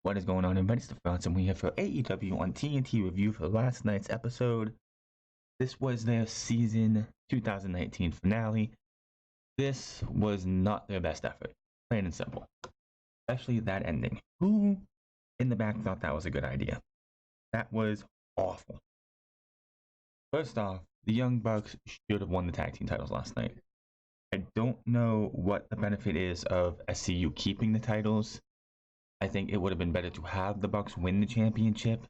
What is going on, everybody? It's the Frauds, and we're here for AEW on TNT review for last night's episode. This was their season 2019 finale. This was not their best effort, plain and simple. Especially that ending. Who in the back thought that was a good idea? That was awful. First off, the Young Bucks should have won the tag team titles last night. I don't know what the benefit is of SCU keeping the titles. I think it would have been better to have the Bucks win the championship,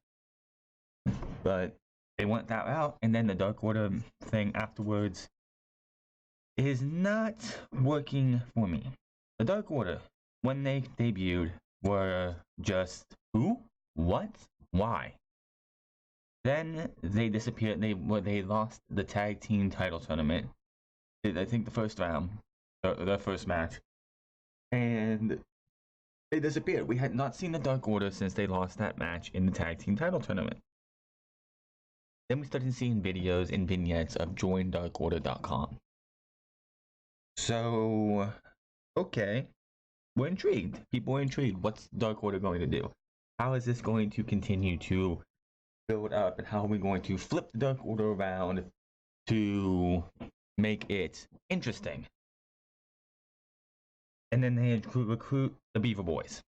but they went that route, and then the Dark Order thing afterwards is not working for me. The Dark Order, when they debuted, were just who, what, why. Then they disappeared. They lost the tag team title tournament. I think the first round, their first match, and they disappeared. We had not seen the Dark Order since they lost that match in the tag team title tournament. Then we started seeing videos and vignettes of joindarkorder.com. So, okay, we're intrigued. People are intrigued. What's Dark Order going to do? How is this going to continue to build up? And how are we going to flip the Dark Order around to make it interesting? And then they recruit the Beaver Boys.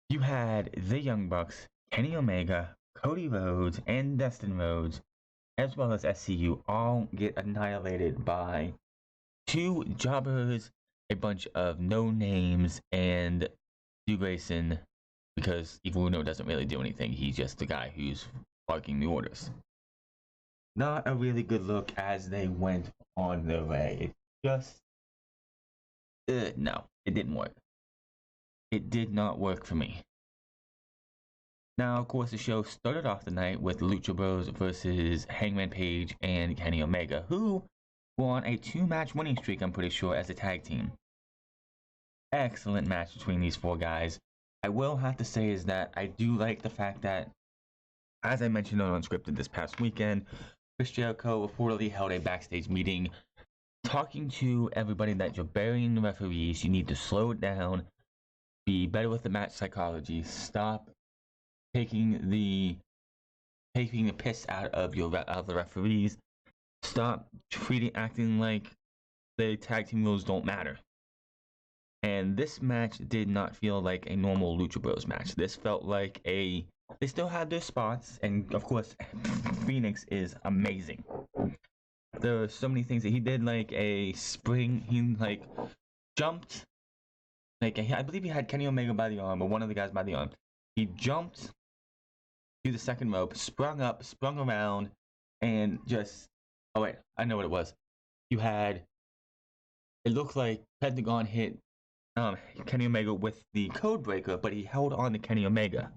You had the Young Bucks, Kenny Omega, Cody Rhodes, and Dustin Rhodes, as well as SCU, all get annihilated by two jobbers, a bunch of no names, and Stu Grayson, because Evil Uno doesn't really do anything. He's just the guy who's barking the orders. Not a really good look as they went on their way. It just, no, it didn't work. It did not work for me. Now, of course, the show started off the night with Lucha Bros versus Hangman Page and Kenny Omega, who were on a 2-match winning streak, I'm pretty sure, as a tag team. Excellent match between these four guys. I will have to say is that I do like the fact that, as I mentioned on Unscripted this past weekend, Chris Jericho reportedly held a backstage meeting talking to everybody that you're burying the referees. You need to slow it down, be better with the match psychology, stop taking the piss out of the referees, stop acting like the tag team rules don't matter. And this match did not feel like a normal Lucha Bros match. This felt like they still had their spots, and of course, Phoenix is amazing. There are so many things that he did, like a spring. He jumped, I believe he had Kenny Omega by the arm, or one of the guys by the arm. He jumped to the second rope, sprung up, sprung around, and just. Oh wait, I know what it was. You had. It looked like Pentagon hit Kenny Omega with the code breaker, but he held on to Kenny Omega.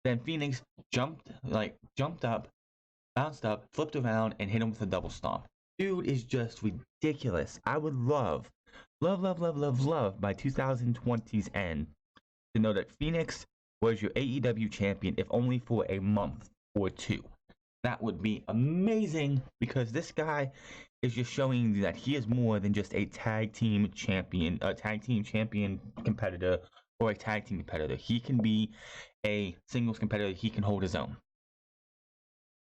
Then Phoenix jumped up, bounced up, flipped around, and hit him with a double stomp. Dude is just ridiculous. I would love by 2020's end to know that Phoenix was your AEW champion, if only for a month or two. That would be amazing, because this guy is just showing that he is more than just a tag team champion competitor, or a tag team competitor. He can be a singles competitor. He can hold his own.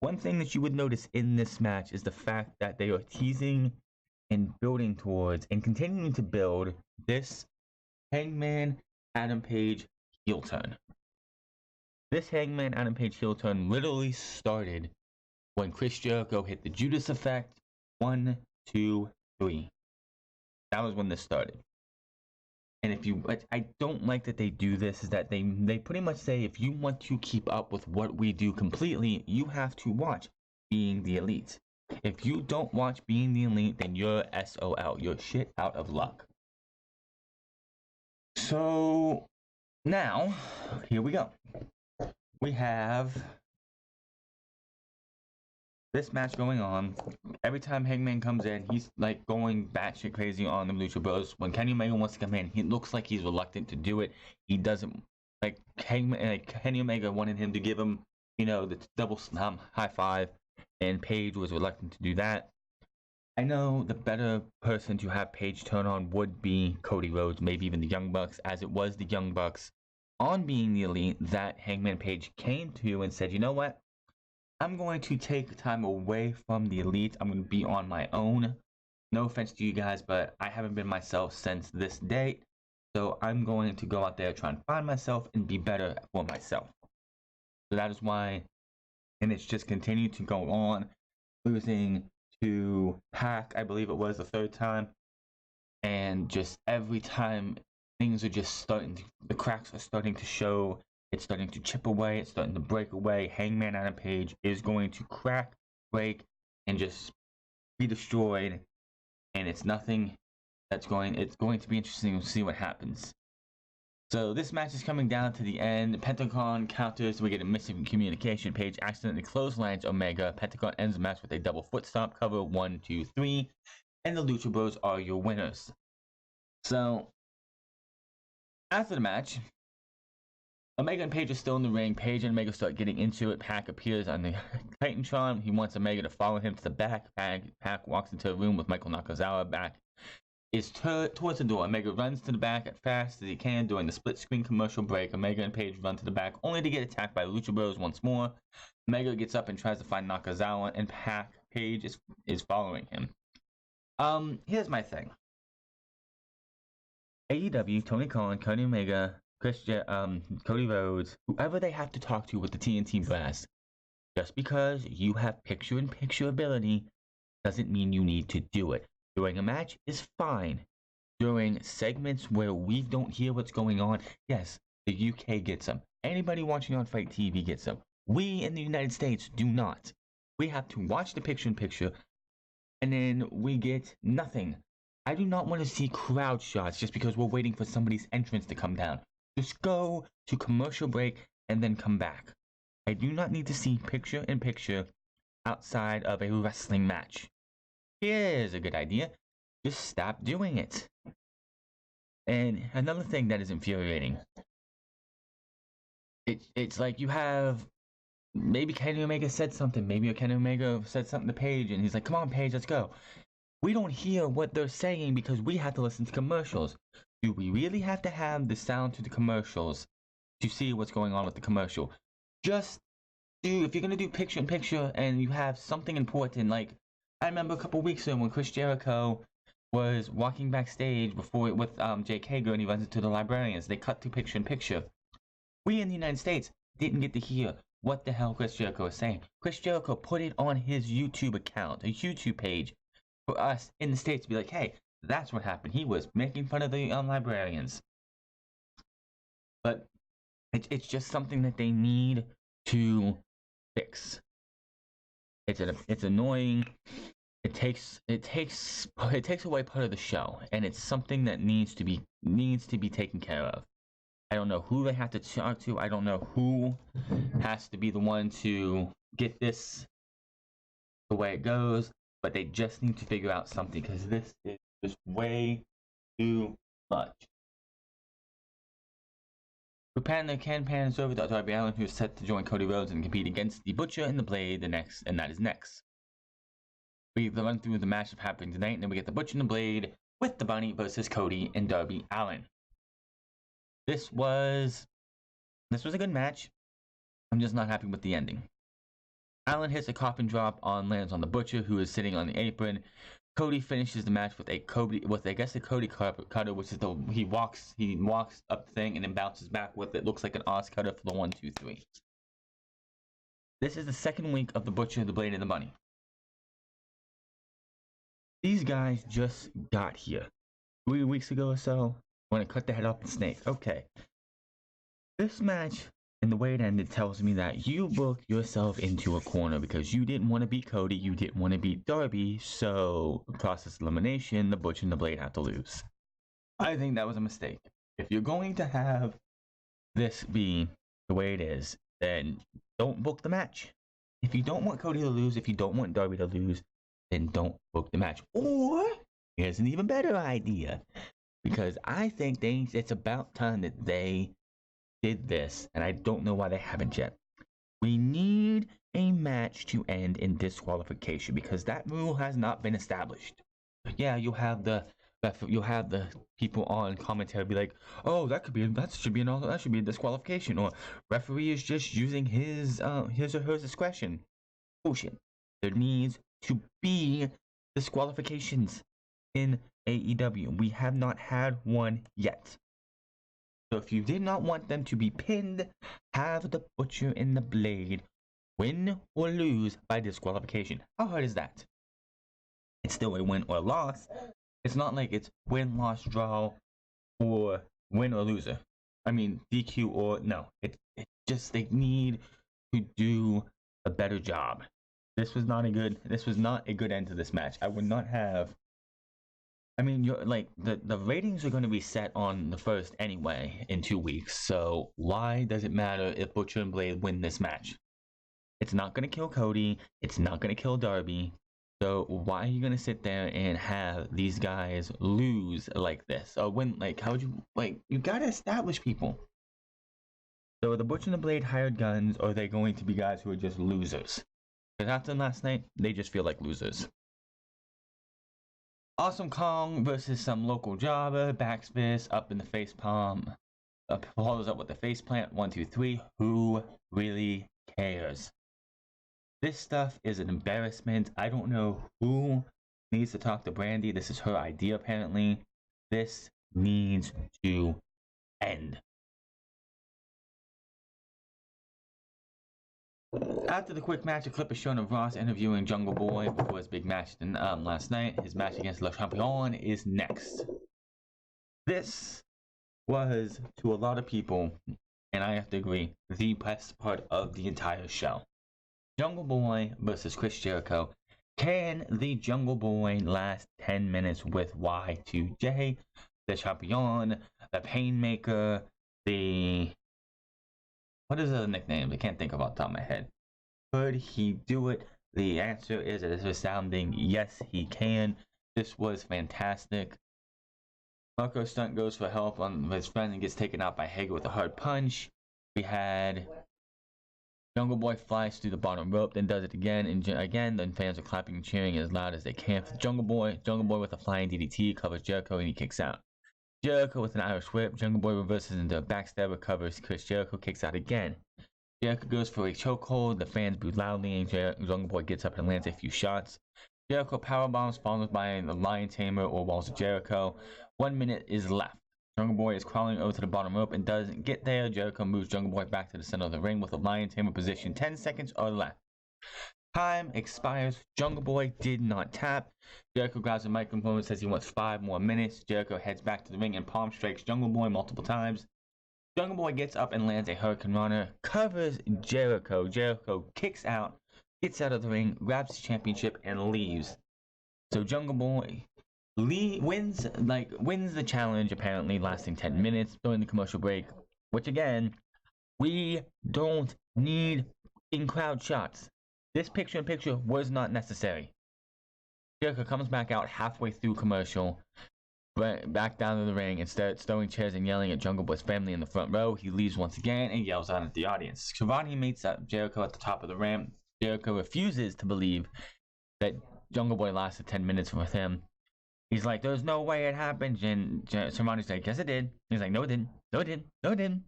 One thing that you would notice in this match is the fact that they are teasing and building towards and continuing to build this Hangman Adam Page heel turn. This Hangman Adam Page heel turn literally started when Chris Jericho hit the Judas effect. 1, 2, 3. That was when this started. And I don't like that they do this, is that they pretty much say, if you want to keep up with what we do completely, you have to watch Being the Elite. If you don't watch Being the Elite, then you're SOL. You're shit out of luck. So, now, here we go. We have this match going on. Every time Hangman comes in, he's going batshit crazy on the Lucha Bros. When Kenny Omega wants to come in, he looks like he's reluctant to do it. He doesn't Kenny Omega wanted him to give him, the double high five, and Page was reluctant to do that. I know the better person to have Page turn on would be Cody Rhodes, maybe even the Young Bucks, as it was the Young Bucks on being the elite that Hangman Page came to and said, you know what? I'm going to take time away from the elite. I'm going to be on my own. No offense to you guys, but I haven't been myself since this date. So I'm going to go out there, try and find myself, and be better for myself. So that is why, and it's just continued to go on, losing to Pac, I believe it was the third time, and just every time things are just starting to, the cracks are starting to show. It's starting to chip away. It's starting to break away. Hangman Adam Page is going to crack, break, and just be destroyed. And it's nothing that's going. It's going to be interesting to see what happens. So this match is coming down to the end. Pentagon counters. We get a missing communication. Page accidentally clotheslines Omega. Pentagon ends the match with a double foot stomp cover. 1, 2, 3. And the Lucha Bros are your winners. So after the match, Omega and Page are still in the ring. Page and Omega start getting into it. Pac appears on the Titantron. He wants Omega to follow him to the back. Pac walks into a room with Michael Nakazawa back. Is towards the door. Omega runs to the back as fast as he can during the split screen commercial break. Omega and Page run to the back only to get attacked by Lucha Bros once more. Omega gets up and tries to find Nakazawa, and Page is following him. Here's my thing. AEW, Tony Khan, Kenny Omega, Cody Rhodes, whoever they have to talk to with the TNT brass. Just because you have picture-in-picture ability doesn't mean you need to do it. During a match is fine. During segments where we don't hear what's going on, yes, the UK gets them. Anybody watching on Fight TV gets them. We in the United States do not. We have to watch the picture-in-picture, and then we get nothing. I do not want to see crowd shots just because we're waiting for somebody's entrance to come down. Just go to commercial break and then come back. I do not need to see picture-in-picture outside of a wrestling match. Here's a good idea. Just stop doing it. And another thing that is infuriating. It's like you have, maybe Kenny Omega said something. Maybe Kenny Omega said something to Page and he's like, come on Page, let's go. We don't hear what they're saying because we have to listen to commercials. Do we really have to have the sound to the commercials to see what's going on with the commercial? Just do, if you're going to do picture-in-picture and you have something important, like I remember a couple weeks ago when Chris Jericho was walking backstage before with Jake Hager and he runs into the librarians. They cut to picture-in-picture. We in the United States didn't get to hear what the hell Chris Jericho was saying. Chris Jericho put it on his YouTube account, a YouTube page, for us in the States to be like, hey, that's what happened. He was making fun of the librarians. But it's just something that they need to fix. It's annoying. It takes away part of the show, and it's something that needs to be taken care of. I don't know who they have to talk to. I don't know who has to be the one to get this the way it goes. But they just need to figure out something because this is just way too much. We pan us over to Darby Allin, who is set to join Cody Rhodes and compete against the Butcher and the Blade and that is next. We run through the matchup happening tonight, and then we get the Butcher and the Blade with the Bunny versus Cody and Darby Allin. This was a good match. I'm just not happy with the ending. Allin hits a coffin drop lands on the Butcher, who is sitting on the apron. Cody finishes the match with a Cody cutter, which is he walks up the thing and then bounces back with it. Looks like an Oz cutter for the 1, 2, 3. This is the second week of the Butcher, the Blade, and the Bunny. These guys just got here 3 weeks ago or so when I cut the head off the snake. Okay, this match and the way it ended tells me that you booked yourself into a corner because you didn't want to beat Cody, you didn't want to beat Darby, so process elimination, the Butcher and the Blade have to lose. I think that was a mistake. If you're going to have this be the way it is, then don't book the match. If you don't want Cody to lose, if you don't want Darby to lose, then don't book the match. Or here's an even better idea, because I think it's about time that they did this, and I don't know why they haven't yet. We need a match to end in disqualification because that rule has not been established. Yeah, you'll have the people on commentary be like, "Oh, that should be a disqualification," or "Referee is just using his or her discretion." Bullshit. There needs to be disqualifications in AEW. We have not had one yet. So if you did not want them to be pinned, have the Butcher and the Blade win or lose by disqualification. How hard is that? It's still a win or loss. It's not like it's win, loss, draw, or win or loser. I mean, DQ or no. It just they need to do a better job. This was not a good end to this match. I would not have. I mean, you're like the ratings are going to be set on the first anyway in 2 weeks. So why does it matter if Butcher and Blade win this match? It's not going to kill Cody. It's not going to kill Darby. So why are you going to sit there and have these guys lose like this? Or win, like, how would you, like, you got to establish people. So are the Butcher and the Blade hired guns, or are they going to be guys who are just losers? Because after last night, they just feel like losers. Awesome Kong versus some local jobber, backspin up in the face palm. Follows up with the face plant, 1, 2, 3. Who really cares? This stuff is an embarrassment. I don't know who needs to talk to Brandy. This is her idea, apparently. This needs to end. After the quick match, a clip is shown of Ross interviewing Jungle Boy before his big match last night. His match against Le Champion is next. This was, to a lot of people, and I have to agree, the best part of the entire show. Jungle Boy versus Chris Jericho. Can the Jungle Boy last 10 minutes with Y2J, the Champion, the Painmaker, what is the nickname? I can't think of off the top of my head. Could he do it? The answer is a resounding yes, he can. This was fantastic. Marco Stunt goes for help on his friend and gets taken out by Hager with a hard punch. We had Jungle Boy flies through the bottom rope, then does it again, and again, then fans are clapping and cheering as loud as they can for Jungle Boy. Jungle Boy with a flying DDT covers Jericho and he kicks out. Jericho with an Irish whip. Jungle Boy reverses into a backstabber, covers Chris Jericho, kicks out again. Jericho goes for a chokehold. The fans boo loudly, and Jungle Boy gets up and lands a few shots. Jericho powerbombs, followed by the Lion Tamer or Walls of Jericho. 1 minute is left. Jungle Boy is crawling over to the bottom rope and doesn't get there. Jericho moves Jungle Boy back to the center of the ring with a Lion Tamer position. 10 seconds are left. Time expires. Jungle Boy did not tap. Jericho grabs the microphone and says he wants 5 more minutes. Jericho heads back to the ring and palm strikes Jungle Boy multiple times. Jungle Boy gets up and lands a Hurricane Runner, covers Jericho. Jericho kicks out, gets out of the ring, grabs the championship, and leaves. So Jungle Boy wins the challenge, apparently lasting 10 minutes during the commercial break. Which again, we don't need in crowd shots. This picture-in-picture was not necessary. Jericho comes back out halfway through commercial, back down to the ring and starts throwing chairs and yelling at Jungle Boy's family in the front row. He leaves once again and yells out at the audience. Shivani meets up Jericho at the top of the ramp. Jericho refuses to believe that Jungle Boy lasted 10 minutes with him. He's like, there's no way it happened. And Shivani's like, yes, it did. He's like, no, it didn't. No, it didn't. No, it didn't.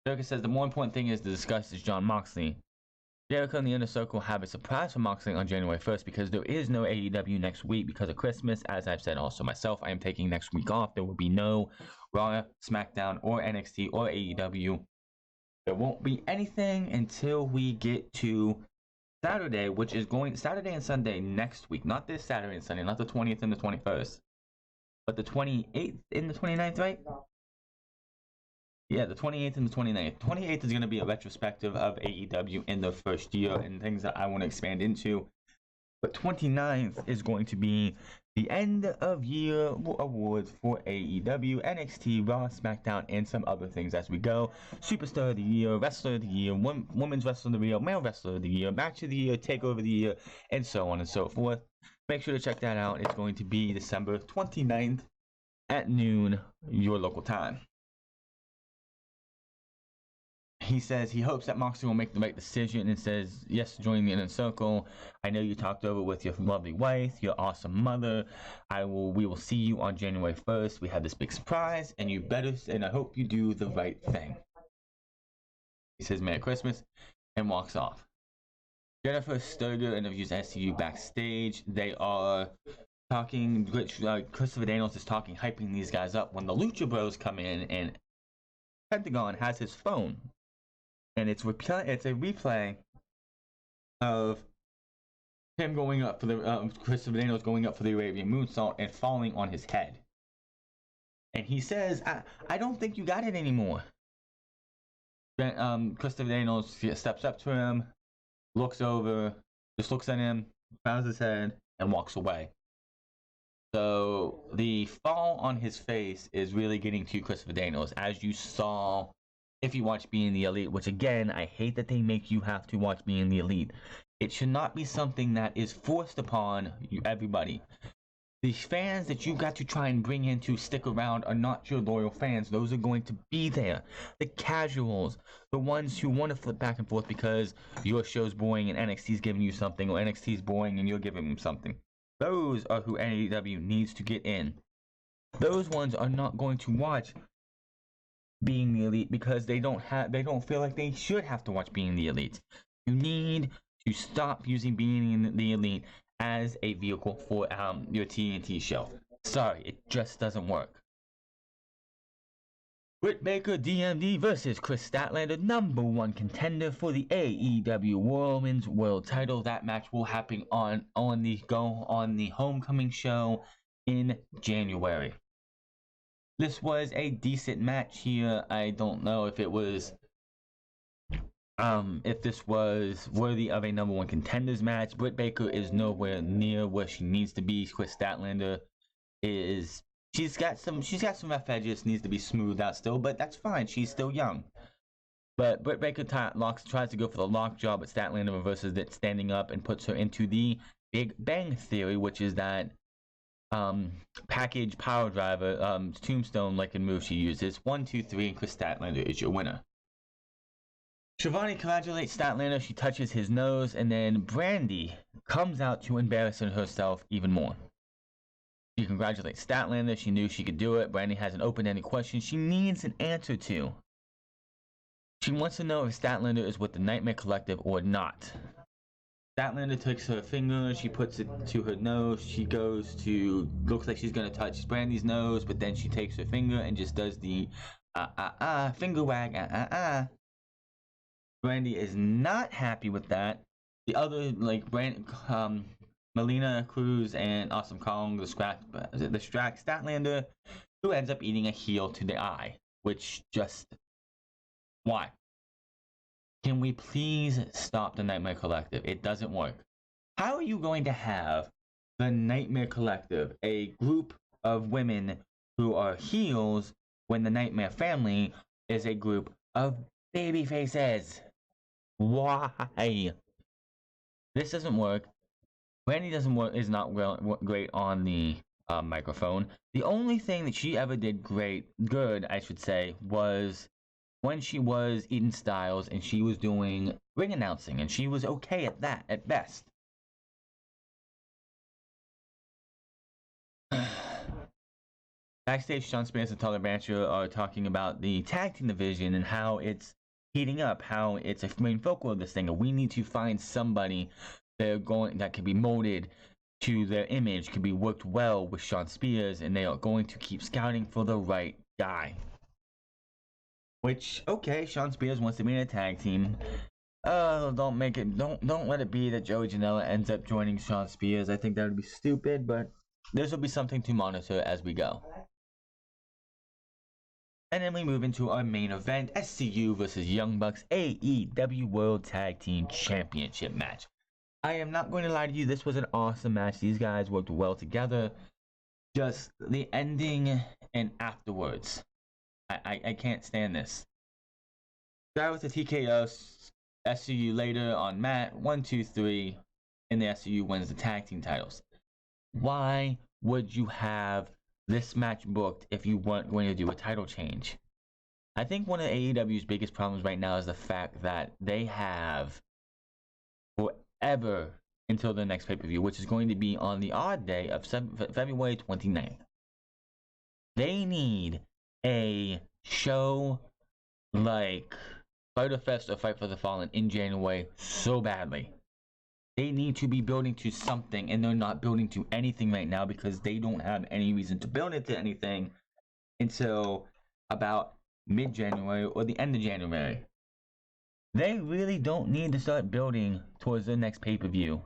Jericho says the more important thing is to discuss is Jon Moxley. Jericho and the Inner Circle have a surprise for Moxley on January 1st because there is no AEW next week because of Christmas. As I've said also myself, I am taking next week off. There will be no Raw, SmackDown, or NXT, or AEW. There won't be anything until we get to Saturday, which is Saturday and Sunday next week. Not this Saturday and Sunday, not the 20th and the 21st, but the 28th and the 29th, right? Yeah, the 28th and the 29th. 28th is going to be a retrospective of AEW in the first year and things that I want to expand into. But 29th is going to be the end of year awards for AEW, NXT, Raw, SmackDown, and some other things as we go. Superstar of the Year, Wrestler of the Year, Women's Wrestler of the Year, Male Wrestler of the Year, Match of the Year, Takeover of the Year, and so on and so forth. Make sure to check that out. It's going to be December 29th at noon, your local time. he says he hopes that Moxley will make the right decision and says yes to joining the inner circle. I know you talked over with your lovely wife, your awesome mother. We will see you on January 1st. We have this big surprise, and I hope you do the right thing. He says Merry Christmas and walks off. Jennifer Sturger interviews SCU backstage. They are talking. Christopher Daniels is talking, hyping these guys up when the Lucha Bros come in, and Pentagon has his phone, and it's a replay of him going up for the Christopher Daniels going up for the Arabian moonsault and falling on his head. And he says, "I don't think you got it anymore." Christopher Daniels steps up to him, looks over, just looks at him, bows his head, and walks away. So the fall on his face is really getting to Christopher Daniels, as you saw if you watch Being the Elite, which again, I hate that they make you have to watch Being the Elite. It should not be something that is forced upon you, everybody. The fans that you got to try and bring in to stick around are not your loyal fans. Those are going to be there. The casuals, the ones who want to flip back and forth because your show's boring and NXT's giving you something, or NXT's boring and you're giving them something. Those are who AEW needs to get in. Those ones are not going to watch Being the Elite because they don't feel like they should have to watch Being the Elite. You need to stop using Being the Elite as a vehicle for your TNT show. Sorry, it just doesn't work. Britt Baker DMD versus Chris Statlander, #1 contender for the AEW Women's World Title. That match will happen on the Homecoming show in January. This was a decent match here. I don't know if it was if this was worthy of a #1 contenders match. Britt Baker is nowhere near where she needs to be. Chris Statlander is she's got some rough edges, needs to be smoothed out still, but that's fine. She's still young. But Britt Baker tries to go for the lock job, but Statlander reverses it, standing up, and puts her into the Big Bang Theory, which is that package power driver, tombstone like a move she uses. 1, 2, 3, and Chris Statlander is your winner. Shivani congratulates Statlander. She touches his nose, and then Brandy comes out to embarrass herself even more. She congratulates Statlander. She knew she could do it. Brandy has an open-ended question she needs an answer to. She wants to know if Statlander is with the Nightmare Collective or not. Statlander takes her finger, she puts it to her nose, looks like she's gonna touch Brandy's nose, but then she takes her finger and just does the finger wag, Brandy is not happy with that. The other, Melina Cruz and Awesome Kong distract Statlander, who ends up eating a heel to the eye, which just, why? Can we please stop the Nightmare Collective? It doesn't work. How are you going to have the Nightmare Collective, a group of women who are heels, when the Nightmare Family is a group of baby faces? Why? This doesn't work. Brandy is not great on the microphone. The only thing that she ever did good, I should say, was when she was Eden Styles and she was doing ring announcing, and she was okay at that at best. Backstage, Sean Spears and Tyler Bancher are talking about the tag team division and how it's heating up, how it's a main focal of this thing, and we need to find somebody that can be molded to their image, can be worked well with Sean Spears, and they are going to keep scouting for the right guy. Which, okay, Sean Spears wants to be in a tag team. Don't let it be that Joey Janela ends up joining Sean Spears. I think that would be stupid, but this will be something to monitor as we go. And then we move into our main event, SCU versus Young Bucks AEW World Tag Team Championship match. I am not going to lie to you, this was an awesome match. These guys worked well together. Just the ending and afterwards. I can't stand this. Start with the TKO, SCU later on Matt, 1, 2, 3, and the SCU wins the tag team titles. Why would you have this match booked if you weren't going to do a title change? I think one of AEW's biggest problems right now is the fact that they have forever until the next pay-per-view, which is going to be on the odd day of February 29th. They need a show like Fighter Fest or Fight for the Fallen in January so badly. They need to be building to something, and they're not building to anything right now because they don't have any reason to build it to anything until about mid-January or the end of January. They really don't need to start building towards the next pay-per-view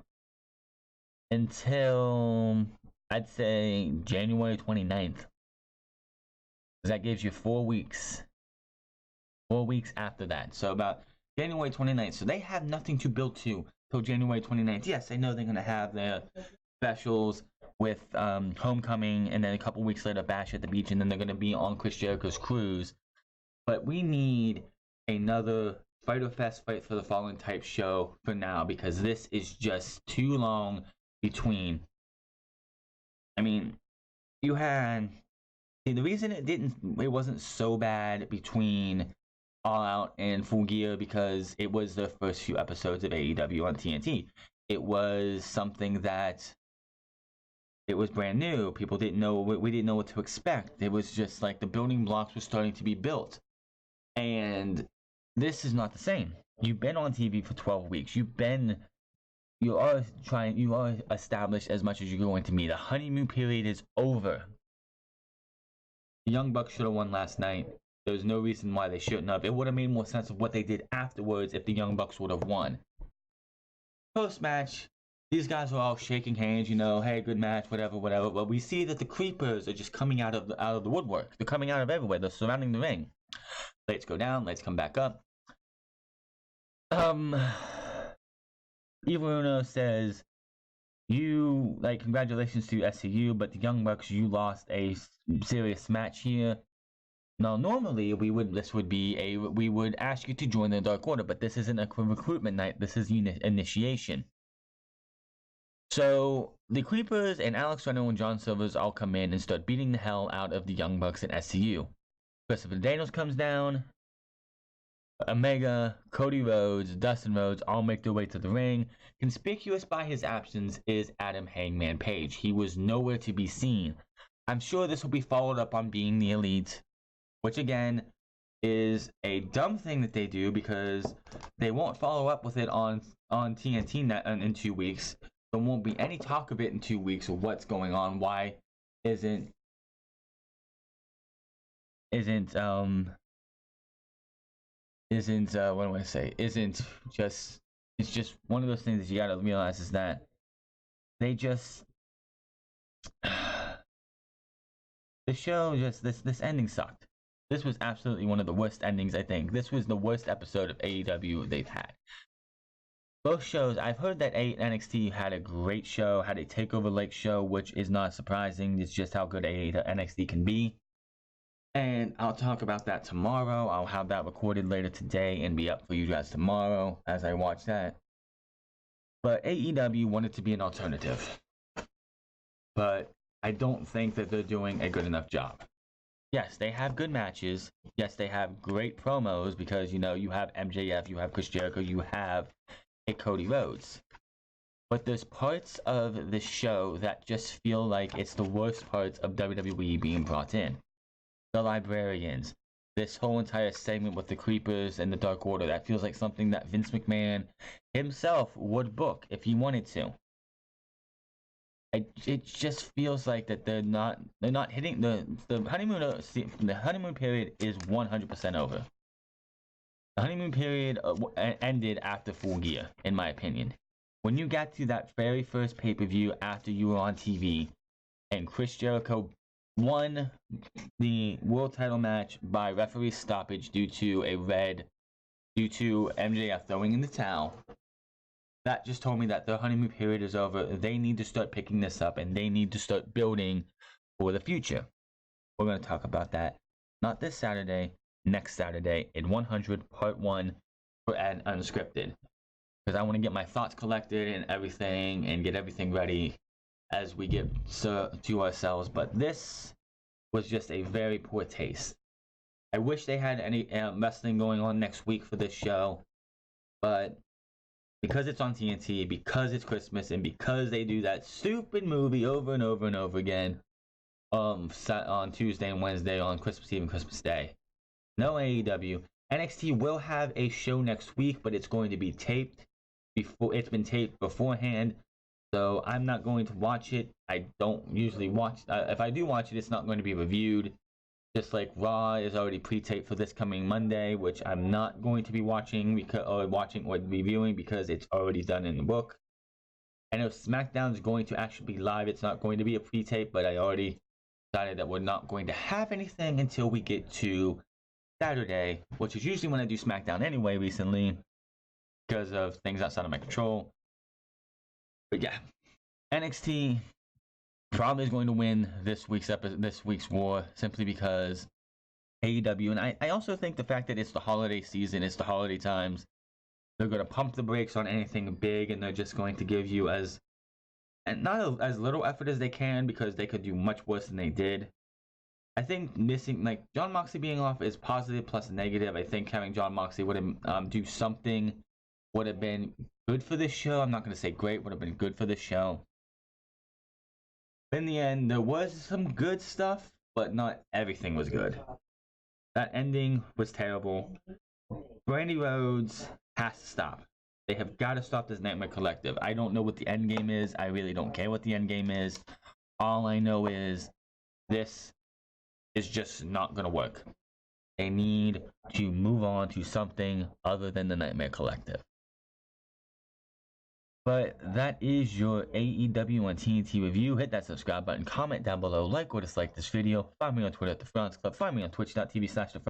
until, I'd say, January 29th. That gives you 4 weeks. 4 weeks after that. So about January 29th. So they have nothing to build to till January 29th. Yes, I know they're going to have their specials with Homecoming, and then a couple weeks later Bash at the Beach, and then they're going to be on Chris Jericho's cruise. But we need another Fighter Fest, Fight for the Fallen type show for now, because this is just too long between. I mean, you had... See, the reason it wasn't so bad between All Out and Full Gear because it was the first few episodes of AEW on TNT. It was something that it was brand new. People didn't know, we didn't know what to expect. It was just like the building blocks were starting to be built. And this is not the same. You've been on TV for 12 weeks. You are established as much as you're going to be. The honeymoon period is over. The Young Bucks should have won last night. There's no reason why they shouldn't have. It would have made more sense of what they did afterwards if the Young Bucks would have won. Post-match, these guys are all shaking hands, hey, good match, whatever. But we see that the creepers are just coming out of the woodwork. They're coming out of everywhere. They're surrounding the ring. Lights go down. Lights come back up. Evil Uno says, congratulations to SCU, but the Young Bucks, you lost a serious match here. Now, normally we would ask you to join the Dark Order, but this isn't a recruitment night. This is initiation. So the Creepers and Alex Renault and John Silvers all come in and start beating the hell out of the Young Bucks and SCU. Christopher Daniels comes down. Omega, Cody Rhodes, Dustin Rhodes all make their way to the ring. Conspicuous by his absence is Adam Hangman Page. He was nowhere to be seen. I'm sure this will be followed up on Being the Elite, which again is a dumb thing that they do because they won't follow up with it on TNT in 2 weeks. There won't be any talk of it in 2 weeks of what's going on. Why isn't it's just one of those things that you gotta realize is that they just the show just this ending sucked. This was absolutely one of the worst endings. I think this was the worst episode of AEW they've had. Both shows, I've heard that NXT had a great show, had a takeover like show, which is not surprising. It's just how good NXT can be. And I'll talk about that tomorrow. I'll have that recorded later today and be up for you guys tomorrow as I watch that. But AEW wanted to be an alternative. But I don't think that they're doing a good enough job. Yes, they have good matches. Yes, they have great promos because, you have MJF, you have Chris Jericho, you have a Cody Rhodes. But there's parts of the show that just feel like it's the worst parts of WWE being brought in. The Librarians, this whole entire segment with the Creepers and the Dark Order, that feels like something that Vince McMahon himself would book if he wanted to. It just feels like that they're not hitting the honeymoon period is 100% over. The honeymoon period ended after Full Gear, in my opinion. When you got to that very first pay-per-view after you were on TV, and Chris Jericho won the world title match by referee stoppage due to MJF throwing in the towel, that just told me that the honeymoon period is over. They need to start picking this up, and they need to start building for the future. We're going to talk about that, not this Saturday, next Saturday in 100 Part 1 for an Unscripted. Because I want to get my thoughts collected and everything, and get everything ready as we get to ourselves. But this was just a very poor taste. I wish they had any wrestling going on next week for this show, but because it's on TNT, because it's Christmas, and because they do that stupid movie over and over and over again, on Tuesday and Wednesday on Christmas Eve and Christmas Day. No AEW. NXT will have a show next week, but it's going to be taped before it's been taped beforehand. So I'm not going to watch it. I don't usually watch. If I do watch it, it's not going to be reviewed. Just like Raw is already pre-taped for this coming Monday, which I'm not going to be watching or reviewing because it's already done in the book. I know SmackDown is going to actually be live. It's not going to be a pre-tape, but I already decided that we're not going to have anything until we get to Saturday, which is usually when I do SmackDown anyway recently because of things outside of my control. But yeah, NXT probably is going to win this week's War simply because AEW, and I also think the fact that it's the holiday season, it's the holiday times, they're going to pump the brakes on anything big, and they're just going to give you as little effort as they can because they could do much worse than they did. I think missing like Jon Moxley being off is positive plus negative. I think having Jon Moxley would have do something would have been good for this show. I'm not going to say great, would have been good for this show. In the end, there was some good stuff, but not everything was good. That ending was terrible. Brandy Rhodes has to stop. They have got to stop this Nightmare Collective. I don't know what the end game is. I really don't care what the end game is. All I know is this is just not going to work. They need to move on to something other than the Nightmare Collective. But that is your AEW on TNT review. Hit that subscribe button, comment down below, like or dislike this video. Find me on Twitter at The France Club. Find me on twitch.tv/The